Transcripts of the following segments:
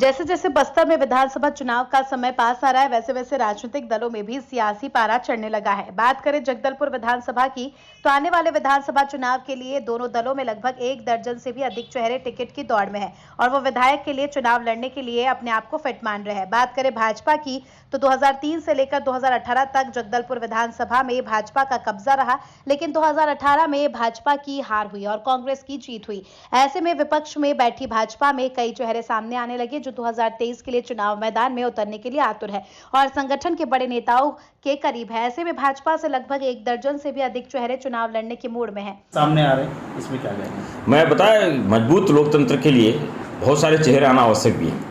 जैसे जैसे बस्तर में विधानसभा चुनाव का समय पास आ रहा है, वैसे वैसे राजनीतिक दलों में भी सियासी पारा चढ़ने लगा है। बात करें जगदलपुर विधानसभा की, तो आने वाले विधानसभा चुनाव के लिए दोनों दलों में लगभग 1 दर्जन से भी अधिक चेहरे टिकट की दौड़ में है और वो विधायक के लिए चुनाव लड़ने के लिए अपने आप को फिट मान रहे हैं। बात करें भाजपा की, तो 2003 से लेकर 2018 तक जगदलपुर विधानसभा में भाजपा का कब्जा रहा, लेकिन 2018 में भाजपा की हार हुई और कांग्रेस की जीत हुई। ऐसे में विपक्ष में बैठी भाजपा में कई चेहरे सामने आने लगे जो 2023 के लिए चुनाव मैदान में उतरने के लिए आतुर है और संगठन के बड़े नेताओं के करीब है। ऐसे में भाजपा से लगभग 1 दर्जन से भी अधिक चेहरे चुनाव लड़ने के मूड में हैं। सामने आ रहे हैं, इसमें क्या कहेंगे? मैं बताया, मजबूत लोकतंत्र के लिए बहुत सारे चेहरे आना आवश्यक भी है।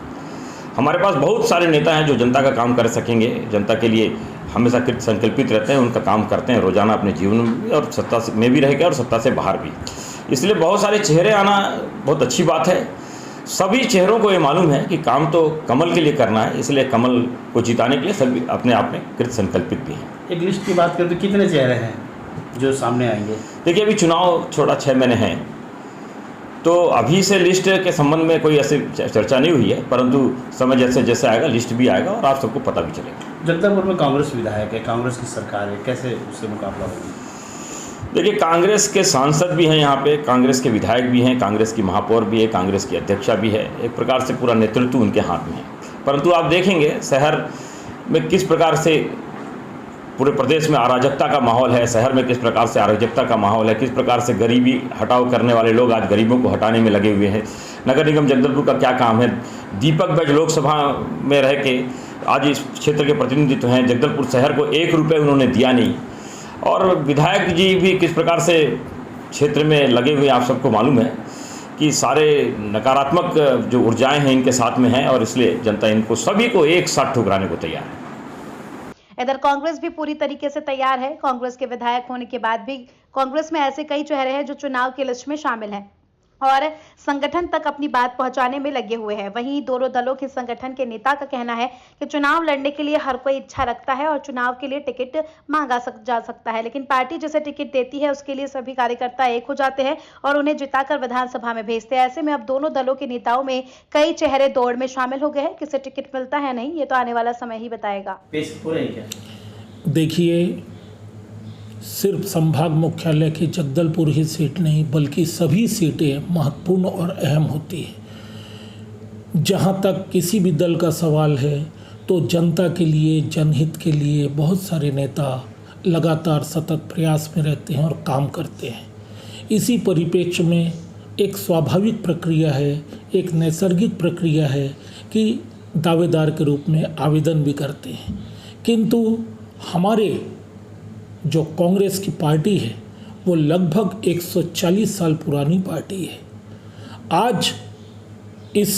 हमारे पास बहुत सारे नेता हैं जो जनता का काम कर सकेंगे, जनता के लिए हमेशा कृत संकल्पित रहते हैं, उनका काम करते हैं रोजाना अपने जीवन में और सत्ता में भी रह के और सत्ता से बाहर भी। इसलिए बहुत सारे चेहरे आना बहुत अच्छी बात है। सभी चेहरों को ये मालूम है कि काम तो कमल के लिए करना है, इसलिए कमल को जिताने के लिए सभी अपने आप में कृत संकल्पित भी हैं। एक लिस्ट की बात करें तो कितने चेहरे हैं जो सामने आएंगे? देखिए, अभी चुनाव छोड़ा 6 महीने हैं, तो अभी से लिस्ट के संबंध में कोई ऐसी चर्चा नहीं हुई है, परंतु समय जैसे जैसे आएगा लिस्ट भी आएगा और आप सबको पता भी चलेगा। जगदलपुर में कांग्रेस विधायक है, कांग्रेस की सरकार है, कैसे उससे मुकाबला होगा? देखिए, कांग्रेस के सांसद भी हैं यहाँ पे, कांग्रेस के विधायक भी हैं, कांग्रेस की महापौर भी है, कांग्रेस की अध्यक्षा भी है। एक प्रकार से पूरा नेतृत्व उनके हाथ में है। परंतु आप देखेंगे शहर में किस प्रकार से पूरे प्रदेश में अराजकता का माहौल है, शहर में किस प्रकार से अराजकता का माहौल है, किस प्रकार से गरीबी हटाओ करने वाले लोग आज गरीबों को हटाने में लगे हुए हैं। नगर निगम जगदलपुर का क्या काम है? दीपक बैज लोकसभा में रह के आज इस क्षेत्र के प्रतिनिधित्व हैं, जगदलपुर शहर को 1 रुपये उन्होंने दिया नहीं। और विधायक जी भी किस प्रकार से क्षेत्र में लगे हुए, आप सबको मालूम है कि सारे नकारात्मक जो ऊर्जाएं हैं इनके साथ में हैं और इसलिए जनता इनको सभी को एक साथ ठुकराने को तैयार है। इधर कांग्रेस भी पूरी तरीके से तैयार है। कांग्रेस के विधायक होने के बाद भी कांग्रेस में ऐसे कई चेहरे हैं जो चुनाव की लिस्ट में शामिल हैं और संगठन तक अपनी बात पहुंचाने में लगे हुए हैं। वहीं दोनों दलों के संगठन के नेता का कहना है कि चुनाव लड़ने के लिए हर कोई इच्छा रखता है और चुनाव के लिए टिकट मांगा जा सकता है, लेकिन पार्टी जिसे टिकट देती है उसके लिए सभी कार्यकर्ता एक हो जाते हैं और उन्हें जिताकर विधानसभा में भेजते हैं। ऐसे में अब दोनों दलों के नेताओं में कई चेहरे दौड़ में शामिल हो गए हैं। किसे टिकट मिलता है नहीं, ये तो आने वाला समय ही बताएगा। देखिए, सिर्फ संभाग मुख्यालय की जगदलपुर ही सीट नहीं बल्कि सभी सीटें महत्वपूर्ण और अहम होती हैं। जहाँ तक किसी भी दल का सवाल है तो जनता के लिए, जनहित के लिए बहुत सारे नेता लगातार सतत प्रयास में रहते हैं और काम करते हैं। इसी परिप्रेक्ष्य में एक स्वाभाविक प्रक्रिया है, एक नैसर्गिक प्रक्रिया है कि दावेदार के रूप में आवेदन भी करते हैं। किंतु हमारे जो कांग्रेस की पार्टी है वो लगभग 140 साल पुरानी पार्टी है। आज इस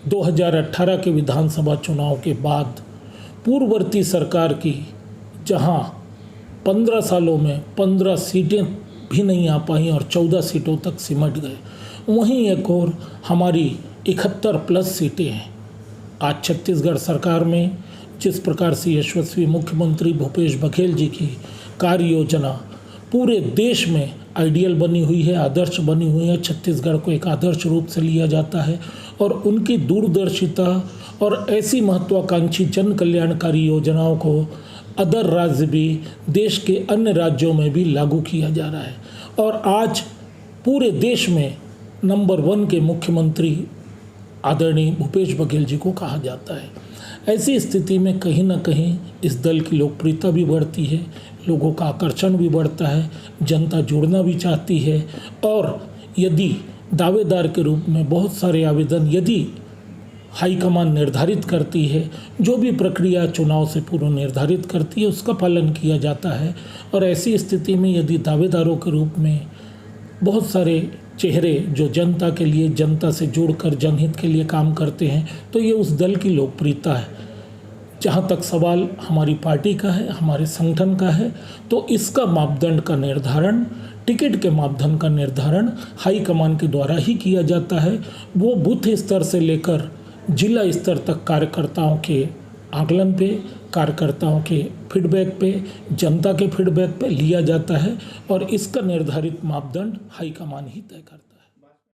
2018 के विधानसभा चुनाव के बाद पूर्ववर्ती सरकार की जहां 15 सालों में 15 सीटें भी नहीं आ पाई और 14 सीटों तक सिमट गए, वहीं एक और हमारी 71+ सीटें हैं। आज छत्तीसगढ़ सरकार में जिस प्रकार से यशस्वी मुख्यमंत्री भूपेश बघेल जी की कार्य योजना पूरे देश में आइडियल बनी हुई है, आदर्श बनी हुई है। छत्तीसगढ़ को एक आदर्श रूप से लिया जाता है और उनकी दूरदर्शिता और ऐसी महत्वाकांक्षी जन कल्याणकारी योजनाओं को अदर राज्य भी, देश के अन्य राज्यों में भी लागू किया जा रहा है और आज पूरे देश में नंबर 1 के मुख्यमंत्री आदरणीय भूपेश बघेल जी को कहा जाता है। ऐसी स्थिति में कहीं ना कहीं इस दल की लोकप्रियता भी बढ़ती है, लोगों का आकर्षण भी बढ़ता है, जनता जुड़ना भी चाहती है और यदि दावेदार के रूप में बहुत सारे आवेदन यदि हाईकमान निर्धारित करती है, जो भी प्रक्रिया चुनाव से पूर्व निर्धारित करती है उसका पालन किया जाता है और ऐसी स्थिति में यदि दावेदारों के रूप में बहुत सारे चेहरे जो जनता के लिए, जनता से जुड़कर जनहित के लिए काम करते हैं तो ये उस दल की लोकप्रियता है। जहाँ तक सवाल हमारी पार्टी का है, हमारे संगठन का है, तो इसका मापदंड का निर्धारण, टिकट के मापदंड का निर्धारण हाईकमान के द्वारा ही किया जाता है। वो बूथ स्तर से लेकर जिला स्तर तक कार्यकर्ताओं के आकलन पे, कार्यकर्ताओं के फीडबैक पे, जनता के फीडबैक पे लिया जाता है और इसका निर्धारित मापदंड हाईकमान ही तय करता है।